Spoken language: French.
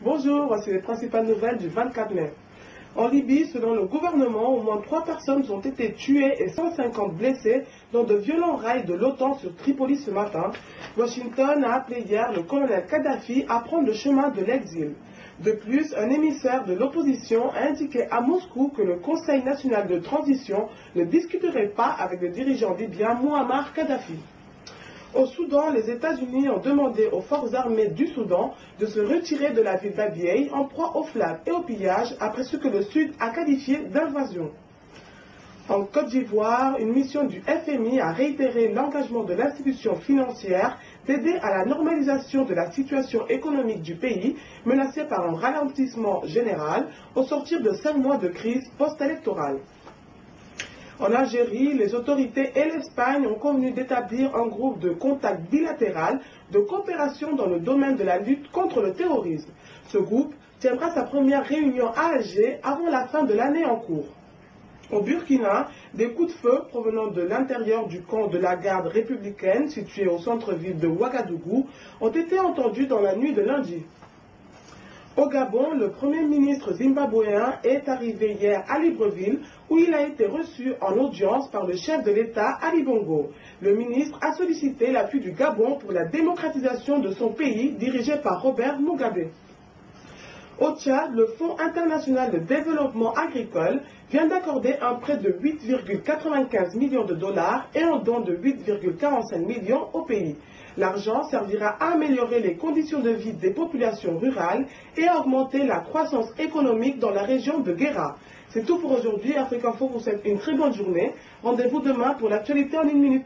Bonjour, voici les principales nouvelles du 24 mai. En Libye, selon le gouvernement, au moins 3 personnes ont été tuées et 150 blessées dans de violents raids de l'OTAN sur Tripoli ce matin. Washington a appelé hier le colonel Kadhafi à prendre le chemin de l'exil. De plus, un émissaire de l'opposition a indiqué à Moscou que le Conseil national de transition ne discuterait pas avec le dirigeant libyen Mouammar Kadhafi. Au Soudan, les États-Unis ont demandé aux forces armées du Soudan de se retirer de la ville d'Abyei en proie aux flammes et au pillage après ce que le Sud a qualifié d'invasion. En Côte d'Ivoire, une mission du FMI a réitéré l'engagement de l'institution financière d'aider à la normalisation de la situation économique du pays, menacée par un ralentissement général au sortir de 5 mois de crise post-électorale. En Algérie, les autorités et l'Espagne ont convenu d'établir un groupe de contact bilatéral de coopération dans le domaine de la lutte contre le terrorisme. Ce groupe tiendra sa première réunion à Alger avant la fin de l'année en cours. Au Burkina, des coups de feu provenant de l'intérieur du camp de la garde républicaine situé au centre-ville de Ouagadougou ont été entendus dans la nuit de lundi. Au Gabon, le Premier ministre zimbabwéen est arrivé hier à Libreville où il a été reçu en audience par le chef de l'État Ali Bongo. Le ministre a sollicité l'appui du Gabon pour la démocratisation de son pays dirigé par Robert Mugabe. Au Tchad, le Fonds international de développement agricole vient d'accorder un prêt de 8,95 millions de dollars et un don de 8,45 millions au pays. L'argent servira à améliorer les conditions de vie des populations rurales et à augmenter la croissance économique dans la région de Guéra. C'est tout pour aujourd'hui. Afrique Info vous souhaite une très bonne journée. Rendez-vous demain pour l'actualité en 1 minute.